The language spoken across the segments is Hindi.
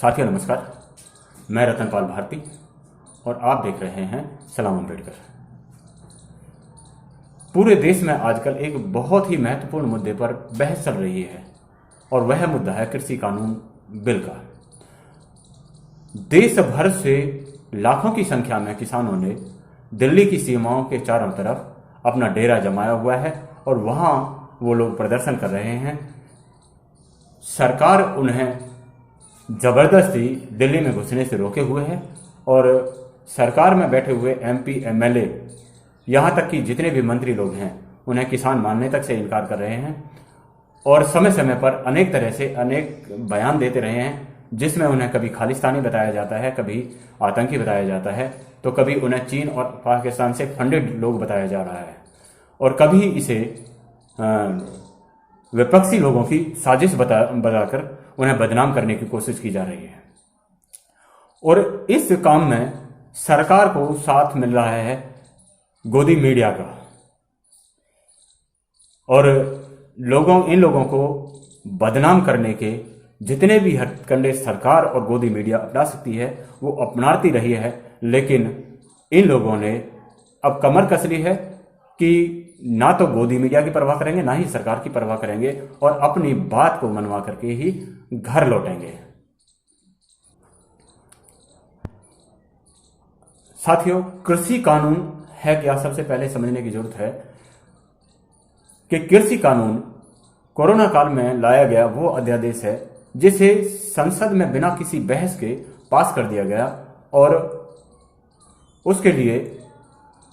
साथियों नमस्कार, मैं रतनपाल भारती और आप देख रहे हैं सलाम अम्बेडकर। पूरे देश में आजकल एक बहुत ही महत्वपूर्ण मुद्दे पर बहस चल रही है और वह मुद्दा है कृषि कानून बिल का। देश भर से लाखों की संख्या में किसानों ने दिल्ली की सीमाओं के चारों तरफ अपना डेरा जमाया हुआ है और वहां वो लोग प्रदर्शन कर रहे हैं। सरकार उन्हें जबरदस्ती दिल्ली में घुसने से रोके हुए है और सरकार में बैठे हुए एमपी एमएलए यहाँ तक कि जितने भी मंत्री लोग हैं उन्हें किसान मानने तक से इनकार कर रहे हैं और समय समय पर अनेक तरह से अनेक बयान देते रहे हैं, जिसमें उन्हें कभी खालिस्तानी बताया जाता है, कभी आतंकी बताया जाता है, तो कभी उन्हें चीन और पाकिस्तान से फंडेड लोग बताया जा रहा है और कभी इसे विपक्षी लोगों की साजिश बताकर उन्हें बदनाम करने की कोशिश की जा रही है। और इस काम में सरकार को साथ मिल रहा है गोदी मीडिया का और इन लोगों को बदनाम करने के जितने भी हथकंडे सरकार और गोदी मीडिया अपना सकती है वो अपनाती रही है, लेकिन इन लोगों ने अब कमर कस ली है कि ना तो गोदी मीडिया की परवाह करेंगे ना ही सरकार की परवाह करेंगे और अपनी बात को मनवा करके ही घर लौटेंगे। साथियों, कृषि कानून है क्या, सबसे पहले समझने की जरूरत है कि कृषि कानून कोरोना काल में लाया गया वो अध्यादेश है जिसे संसद में बिना किसी बहस के पास कर दिया गया और उसके लिए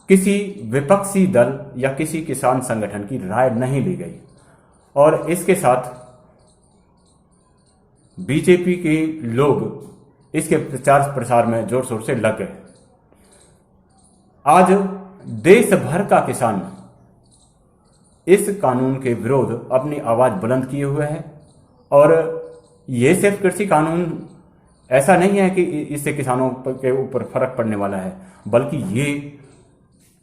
किसी विपक्षी दल या किसी किसान संगठन की राय नहीं ली गई और इसके साथ बीजेपी के लोग इसके प्रचार प्रसार में जोर शोर से लग गए। आज देश भर का किसान इस कानून के विरोध अपनी आवाज बुलंद किए हुए है और यह सिर्फ कृषि कानून ऐसा नहीं है कि इससे किसानों के ऊपर फर्क पड़ने वाला है, बल्कि ये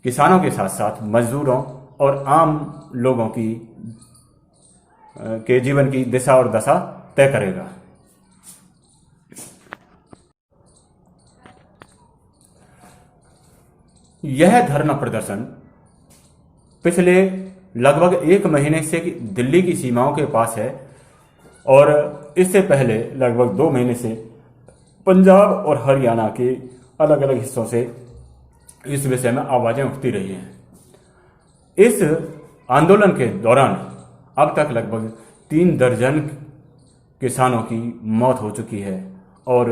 किसानों के साथ साथ मजदूरों और आम लोगों के जीवन की दिशा और दशा तय करेगा। यह धरना प्रदर्शन पिछले लगभग 1 महीने से दिल्ली की सीमाओं के पास है और इससे पहले लगभग 2 महीने से पंजाब और हरियाणा के अलग अलग हिस्सों से इस विषय में आवाजें उठती रही हैं। इस आंदोलन के दौरान अब तक लगभग 3 दर्जन किसानों की मौत हो चुकी है और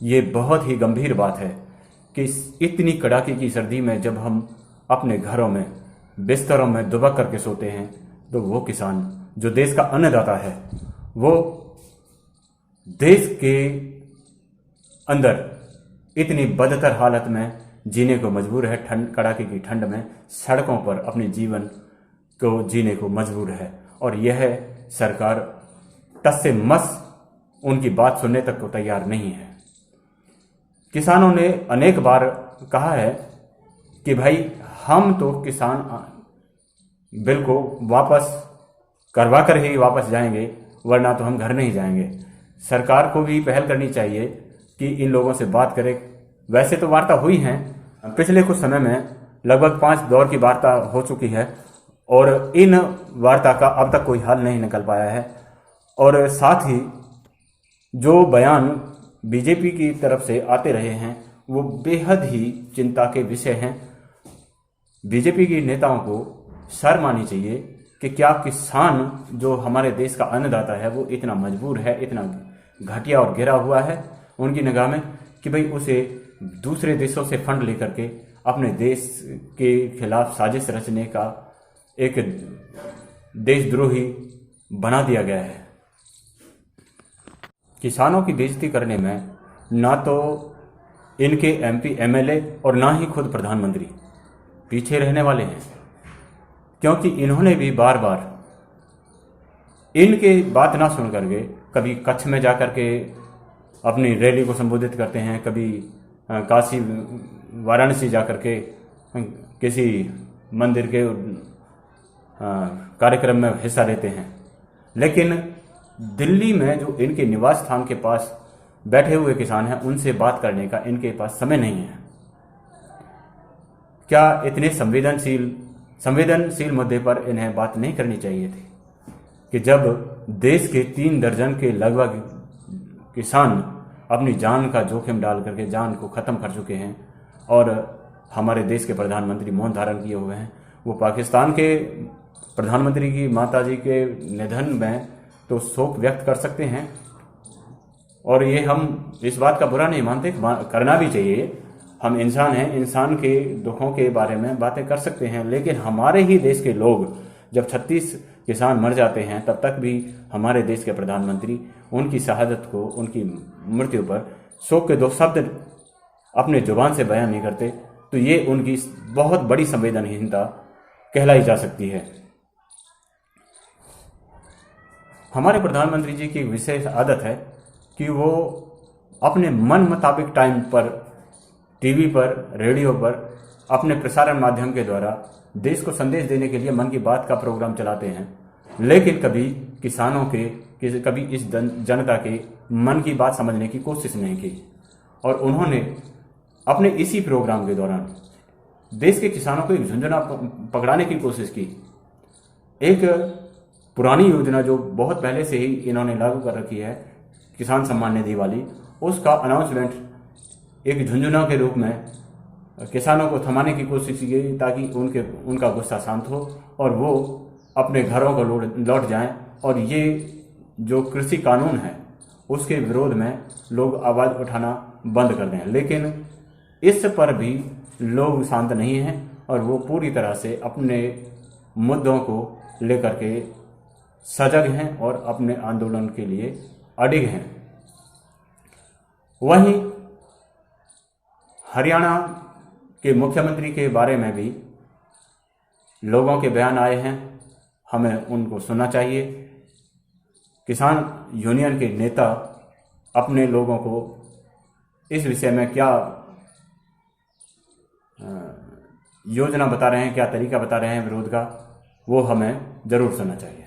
ये बहुत ही गंभीर बात है कि इतनी कड़ाके की सर्दी में जब हम अपने घरों में बिस्तरों में दुबक करके सोते हैं तो वो किसान जो देश का अन्नदाता है वो देश के अंदर इतनी बदतर हालत में जीने को मजबूर है। कड़ाके की ठंड में सड़कों पर अपने जीवन को जीने को मजबूर है और यह सरकार टस से मस उनकी बात सुनने तक को तैयार नहीं है। किसानों ने अनेक बार कहा है कि भाई हम तो किसान बिल को वापस करवा कर ही वापस जाएंगे, वरना तो हम घर नहीं जाएंगे। सरकार को भी पहल करनी चाहिए कि इन लोगों से बात करे। वैसे तो वार्ता हुई हैं, पिछले कुछ समय में लगभग 5 दौर की वार्ता हो चुकी है और इन वार्ता का अब तक कोई हल नहीं निकल पाया है और साथ ही जो बयान बीजेपी की तरफ से आते रहे हैं वो बेहद ही चिंता के विषय हैं। बीजेपी के नेताओं को शर्म आनी चाहिए कि क्या किसान जो हमारे देश का अन्नदाता है वो इतना मजबूर है, इतना घटिया और गिरा हुआ है उनकी निगाह में कि भाई उसे दूसरे देशों से फंड लेकर के अपने देश के खिलाफ साजिश रचने का एक देशद्रोही बना दिया गया है। किसानों की बेइज्जती करने में ना तो इनके एमपी एमएलए और ना ही खुद प्रधानमंत्री पीछे रहने वाले हैं, क्योंकि इन्होंने भी बार बार इनके बात ना सुन करके कभी कच्छ में जाकर के अपनी रैली को संबोधित करते हैं, कभी काशी वाराणसी जाकर के किसी मंदिर के कार्यक्रम में हिस्सा लेते हैं, लेकिन दिल्ली में जो इनके निवास स्थान के पास बैठे हुए किसान हैं उनसे बात करने का इनके पास समय नहीं है। क्या इतने संवेदनशील मुद्दे पर इन्हें बात नहीं करनी चाहिए थी कि जब देश के 3 दर्जन के लगभग किसान अपनी जान का जोखिम डाल करके जान को ख़त्म कर चुके हैं और हमारे देश के प्रधानमंत्री मौन धारण किए हुए हैं। वो पाकिस्तान के प्रधानमंत्री की माताजी के निधन में तो शोक व्यक्त कर सकते हैं और ये हम इस बात का बुरा नहीं मानते, करना भी चाहिए। हम इंसान हैं, इंसान के दुखों के बारे में बातें कर सकते हैं, लेकिन हमारे ही देश के लोग जब 36 किसान मर जाते हैं तब तक भी हमारे देश के प्रधानमंत्री उनकी शहादत को, उनकी मृत्यु पर शोक के 2 शब्द अपने जुबान से बयान नहीं करते, तो ये उनकी बहुत बड़ी संवेदनहीनता कहलाई जा सकती है। हमारे प्रधानमंत्री जी की विशेष आदत है कि वो अपने मन मुताबिक टाइम पर टीवी पर, रेडियो पर, अपने प्रसारण माध्यम के द्वारा देश को संदेश देने के लिए मन की बात का प्रोग्राम चलाते हैं, लेकिन कभी किसानों के, कभी इस जनता के मन की बात समझने की कोशिश नहीं की। और उन्होंने अपने इसी प्रोग्राम के दौरान देश के किसानों को एक झुंझुना पकड़ाने की कोशिश की। एक पुरानी योजना जो बहुत पहले से ही इन्होंने लागू कर रखी है, किसान सम्मान निधि वाली, उसका अनाउंसमेंट एक झुंझुना के रूप में किसानों को थमाने की कोशिश की ताकि उनका गुस्सा शांत हो और वो अपने घरों को लौट जाएं और ये जो कृषि कानून है उसके विरोध में लोग आवाज़ उठाना बंद कर दें। लेकिन इस पर भी लोग शांत नहीं हैं और वो पूरी तरह से अपने मुद्दों को लेकर के सजग हैं और अपने आंदोलन के लिए अडिग हैं। वहीं हरियाणा के मुख्यमंत्री के बारे में भी लोगों के बयान आए हैं, हमें उनको सुनना चाहिए। किसान यूनियन के नेता अपने लोगों को इस विषय में क्या योजना बता रहे हैं, क्या तरीका बता रहे हैं विरोध का, वो हमें जरूर सुनना चाहिए।